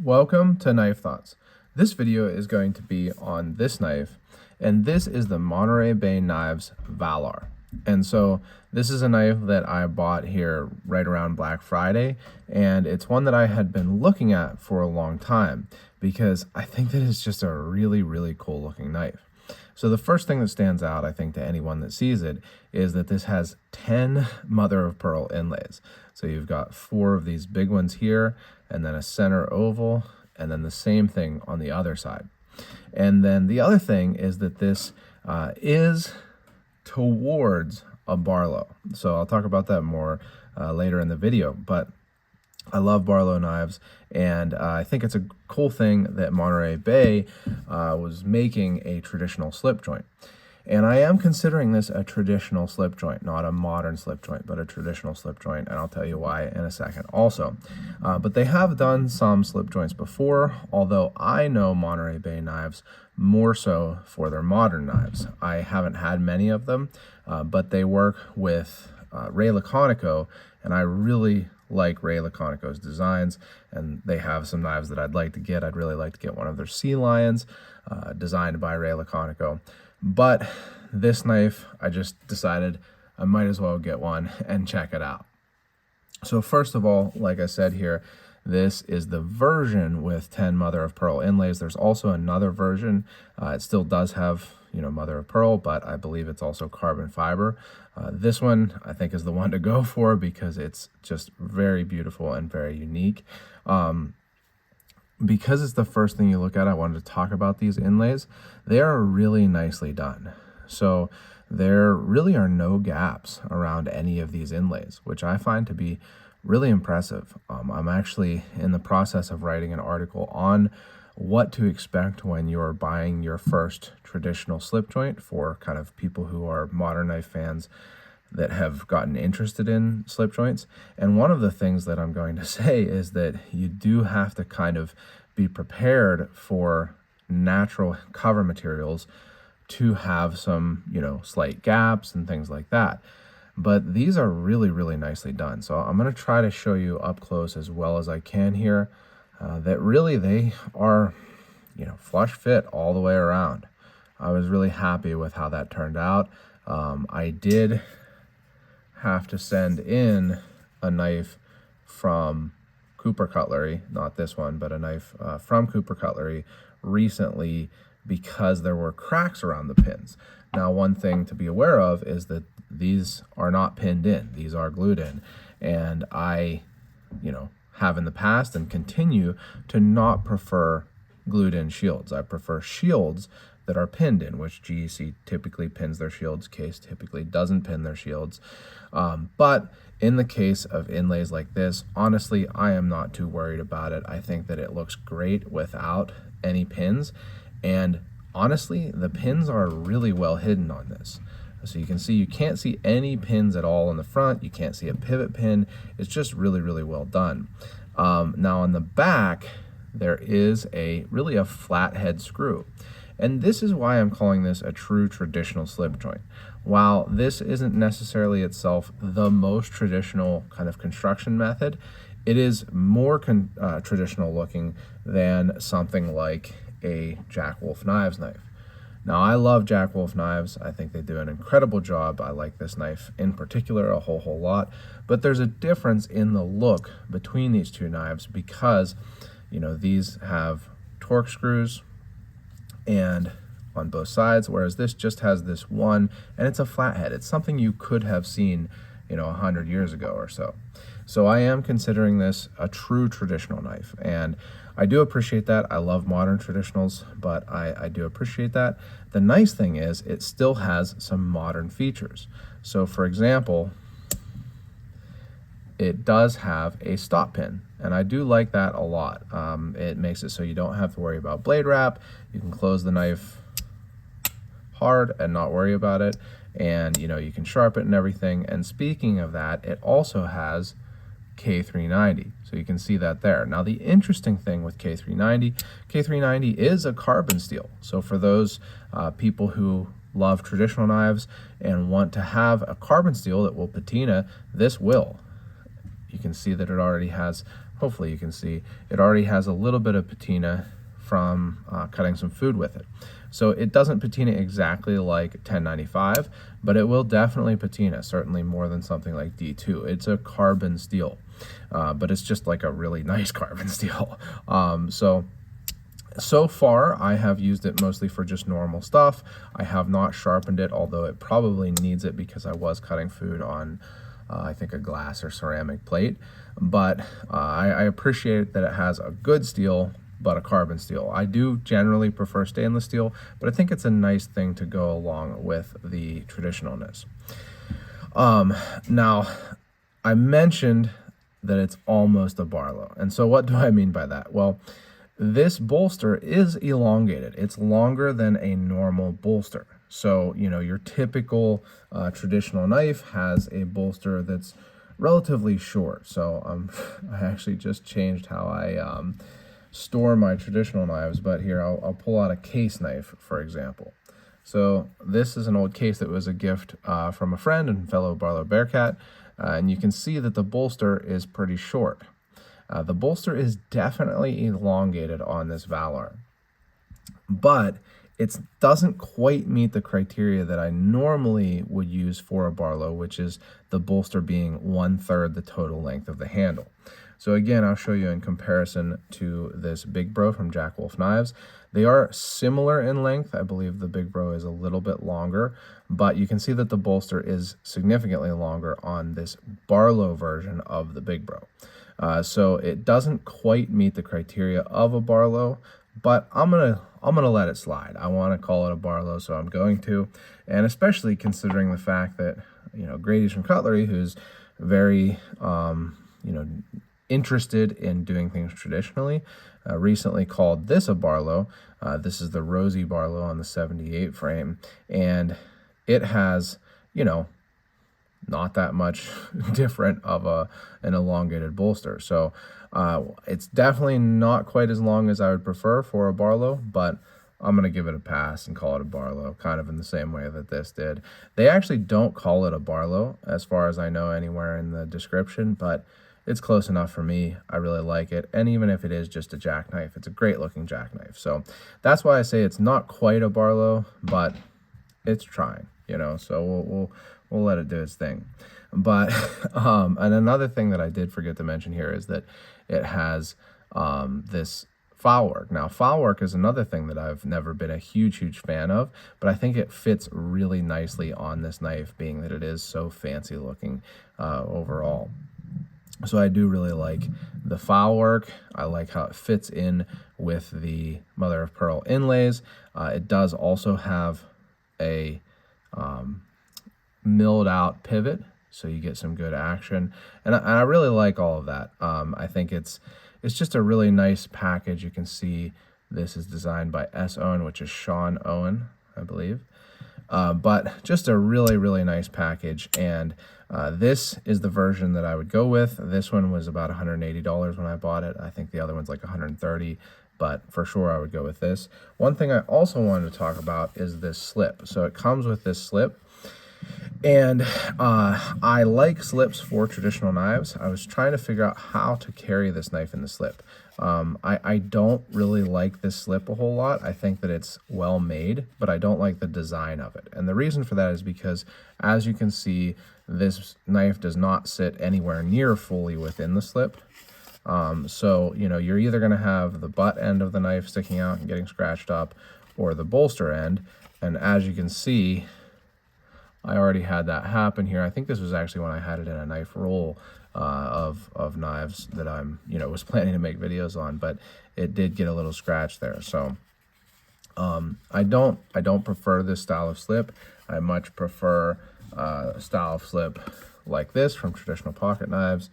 Welcome to Knife Thoughts. This video is going to be on this knife, and this is the Monterey Bay Knives Valar. And so this is a knife that I bought here right around Black Friday, and it's one that I had been looking at for a long time because I think that it's just a really cool looking knife. So the first thing that stands out, I think, to anyone that sees it is that this has 10 mother of pearl inlays. So you've got 4 of these big ones here, and then a center oval, and then the same thing on the other side. And then the other thing is that this is towards a Barlow. So I'll talk about that more later in the video, but I love Barlow knives, and I think it's a cool thing that Monterey Bay was making a traditional slip joint. And I am considering this a traditional slip joint, not a modern slip joint, but a traditional slip joint, and I'll tell you why in a second also. But they have done some slip joints before, although I know Monterey Bay knives more so for their modern knives. I haven't had many of them, but they work with Ray Laconico, and I really like Ray Laconico's designs, and they have some knives that I'd like to get. I'd really like to get one of their sea lions designed by Ray Laconico. But this knife, I just decided I might as well get one and check it out. So first of all, like I said here, this is the version with 10 mother of pearl inlays. There's also another version. It still does have, mother of pearl, but I believe it's also carbon fiber. This one I think is the one to go for because it's just very beautiful and very unique. Because it's the first thing you look at, I wanted to talk about these inlays. They are really nicely done. So there really are no gaps around any of these inlays, which I find to be really impressive. I'm actually in the process of writing an article on what to expect when you're buying your first traditional slip joint for kind of people who are modern knife fans that have gotten interested in slip joints. And one of the things that I'm going to say is that you do have to kind of be prepared for natural cover materials to have some, slight gaps and things like that. But these are really nicely done. So I'm going to try to show you up close as well as I can here that really they are, flush fit all the way around. I was really happy with how that turned out. I did have to send in a knife from Cooper Cutlery, not this one, but a knife from Cooper Cutlery recently because there were cracks around the pins. Now, one thing to be aware of is that these are not pinned in, these are glued in. And I, have in the past and continue to not prefer glued in shields. I prefer shields that are pinned in, which GEC typically pins their shields, Case typically doesn't pin their shields. But in the case of inlays like this, honestly, I am not too worried about it. I think that it looks great without any pins. And honestly, the pins are really well hidden on this. So you can see, you can't see any pins at all in the front. You can't see a pivot pin. It's just really well done. Now on the back, there is really a flathead screw. And this is why I'm calling this a true traditional slip joint. While this isn't necessarily itself the most traditional kind of construction method, it is more traditional looking than something like a Jack Wolf Knives knife. Now, I love Jack Wolf knives. I think they do an incredible job. I like this knife in particular a whole lot. But there's a difference in the look between these two knives because, these have torque screws and on both sides, whereas this just has this one, and it's a flathead. It's something you could have seen, 100 years ago or so. So I am considering this a true traditional knife, and I do appreciate that. I love modern traditionals, but I do appreciate that. The nice thing is it still has some modern features. So for example, it does have a stop pin, and I do like that a lot. It makes it so you don't have to worry about blade wrap. You can close the knife hard and not worry about it, and you can sharpen it and everything. And speaking of that, it also has K390, so you can see that there. Now the interesting thing with K390 is a carbon steel. So for those people who love traditional knives and want to have a carbon steel that will patina, this will. You can see that it already has hopefully you can see, it already has a little bit of patina from cutting some food with it. So it doesn't patina exactly like 1095, but it will definitely patina, certainly more than something like D2. It's a carbon steel, but it's just like a really nice carbon steel. So far, I have used it mostly for just normal stuff. I have not sharpened it, although it probably needs it because I was cutting food on, I think, a glass or ceramic plate. But I appreciate that it has a good steel, but a carbon steel. I do generally prefer stainless steel, but I think it's a nice thing to go along with the traditionalness. Now, I mentioned that it's almost a Barlow. And so what do I mean by that? Well, this bolster is elongated. It's longer than a normal bolster. So, your typical traditional knife has a bolster that's relatively short. So I actually just changed how I store my traditional knives, but here I'll pull out a case knife, for example. So this is an old case that was a gift from a friend and fellow Barlow Bearcat, and you can see that the bolster is pretty short. The bolster is definitely elongated on this Valar, but it doesn't quite meet the criteria that I normally would use for a Barlow, which is the bolster being 1/3 the total length of the handle. So again, I'll show you in comparison to this Big Bro from Jack Wolf Knives. They are similar in length. I believe the Big Bro is a little bit longer, but you can see that the bolster is significantly longer on this Barlow version of the Big Bro. So it doesn't quite meet the criteria of a Barlow, but I'm gonna let it slide. I want to call it a Barlow, so I'm going to, and especially considering the fact that Grady's from Cutlery, who's very interested in doing things traditionally, recently called this a Barlow. This is the Rosie Barlow on the 78 frame, and it has not that much different of an elongated bolster. So it's definitely not quite as long as I would prefer for a Barlow, but I'm going to give it a pass and call it a Barlow, kind of in the same way that this did. They actually don't call it a Barlow, as far as I know, anywhere in the description, but it's close enough for me. I really like it. And even if it is just a jackknife, it's a great looking jackknife. So that's why I say it's not quite a Barlow, but it's trying, so we'll let it do its thing. But and another thing that I did forget to mention here is that it has this file work. Now, file work is another thing that I've never been a huge fan of, but I think it fits really nicely on this knife, being that it is so fancy looking overall. So I do really like the file work. I like how it fits in with the mother of pearl inlays. It does also have a milled out pivot, so you get some good action, and I really like all of that. I think it's just a really nice package. You can see this is designed by S. Owen, which is Sean Owen, I believe. But just a really nice package, and this is the version that I would go with. This one was about $180 when I bought it. I think the other one's like $130, but for sure I would go with this. One thing I also wanted to talk about is this slip. So it comes with this slip, and I like slips for traditional knives. I was trying to figure out how to carry this knife in the slip. I don't really like this slip a whole lot. I think that it's well made, but I don't like the design of it. And the reason for that is because, as you can see, this knife does not sit anywhere near fully within the slip. So, you're either going to have the butt end of the knife sticking out and getting scratched up, or the bolster end. And as you can see, I already had that happen here. I think this was actually when I had it in a knife roll of knives that I'm, was planning to make videos on, but it did get a little scratch there. So I don't prefer this style of slip. I much prefer a style of slip like this from traditional pocket knives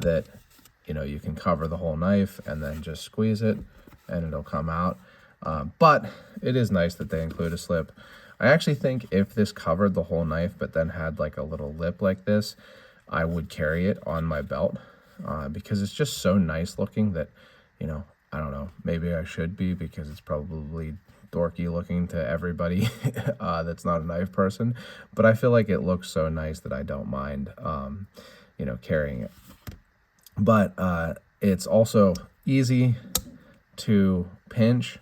that, you can cover the whole knife and then just squeeze it and it'll come out. But it is nice that they include a slip. I actually think if this covered the whole knife but then had like a little lip like this, I would carry it on my belt because it's just so nice looking that, I don't know, maybe I should be, because it's probably dorky looking to everybody that's not a knife person, but I feel like it looks so nice that I don't mind, carrying it. But It's also easy to pinch,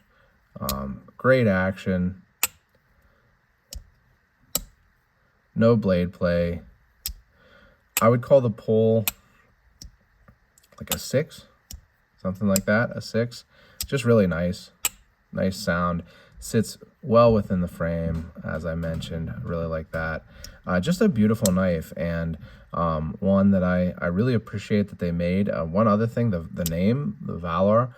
great action, no blade play. I would call the pull like a 6, something like that, a 6. Just really nice sound. Sits well within the frame, as I mentioned. I really like that. Just a beautiful knife, and one that I really appreciate that they made. One other thing, the name, the Valar,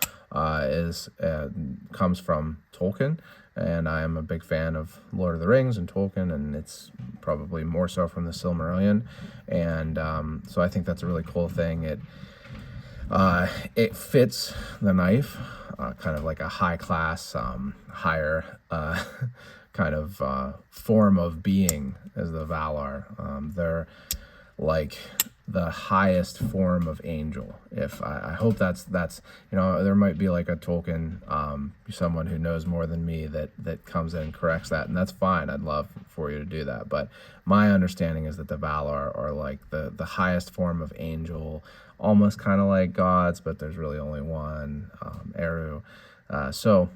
comes from Tolkien, and I am a big fan of Lord of the Rings and Tolkien, and it's probably more so from the Silmarillion, and so I think that's a really cool thing. It fits the knife, kind of like a high class, higher kind of form of being as the Valar. They're like the highest form of angel. If I hope that's there might be like a Tolkien, someone who knows more than me that comes in and corrects that, and that's fine. I'd love for you to do that. But my understanding is that the Valar are like the highest form of angel, almost kind of like gods, but there's really only one, Eru. So,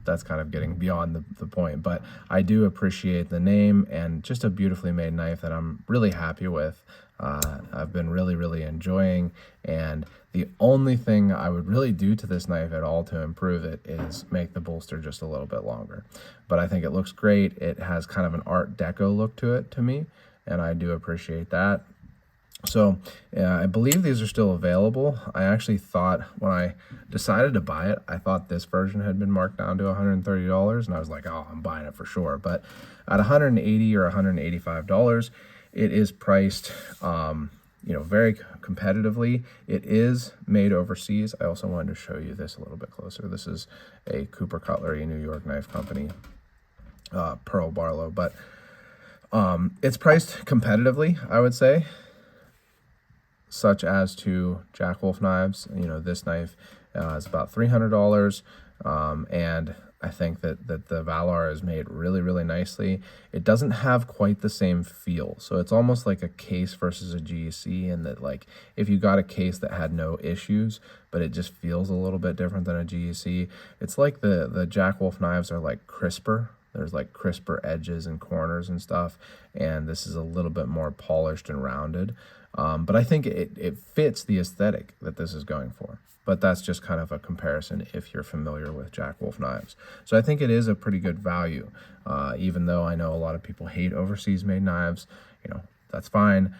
that's kind of getting beyond the point, but I do appreciate the name, and just a beautifully made knife that I'm really happy with. I've been really enjoying, and the only thing I would really do to this knife at all to improve it is make the bolster just a little bit longer. But I think it looks great. It has kind of an Art Deco look to it to me, and I do appreciate that. So I believe these are still available. I actually thought when I decided to buy it, I thought this version had been marked down to $130, and I was like, oh, I'm buying it for sure. But at $180 or $185, it is priced, very competitively. It is made overseas. I also wanted to show you this a little bit closer. This is a Cooper Cutlery, New York knife company, Pearl Barlow, but it's priced competitively, I would say, such as to Jack Wolf knives. This knife is about $300, and I think that the Valar is made really nicely. It doesn't have quite the same feel, so it's almost like a case versus a GEC, in that, like, if you got a case that had no issues, but it just feels a little bit different than a GEC, it's like the Jack Wolf knives are like crisper. There's like crisper edges and corners and stuff, and this is a little bit more polished and rounded. But I think it fits the aesthetic that this is going for. But that's just kind of a comparison if you're familiar with Jack Wolf knives. So I think it is a pretty good value, even though I know a lot of people hate overseas made knives. That's fine.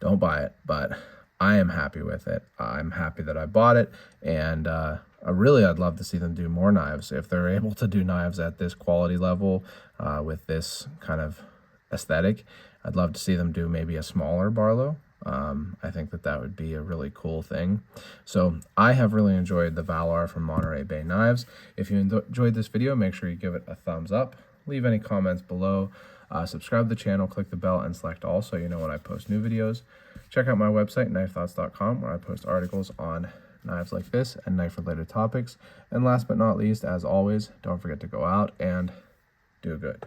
Don't buy it. But I am happy with it. I'm happy that I bought it, and I'd love to see them do more knives. If they're able to do knives at this quality level, with this kind of aesthetic, I'd love to see them do maybe a smaller Barlow. I think that would be a really cool thing. So I have really enjoyed the Valar from Monterey Bay Knives. If you enjoyed this video, make sure you give it a thumbs up. Leave any comments below. Subscribe to the channel, click the bell, and select all so you know when I post new videos. Check out my website, knifethoughts.com, where I post articles on knives like this and knife-related topics. And last but not least, as always, don't forget to go out and do good.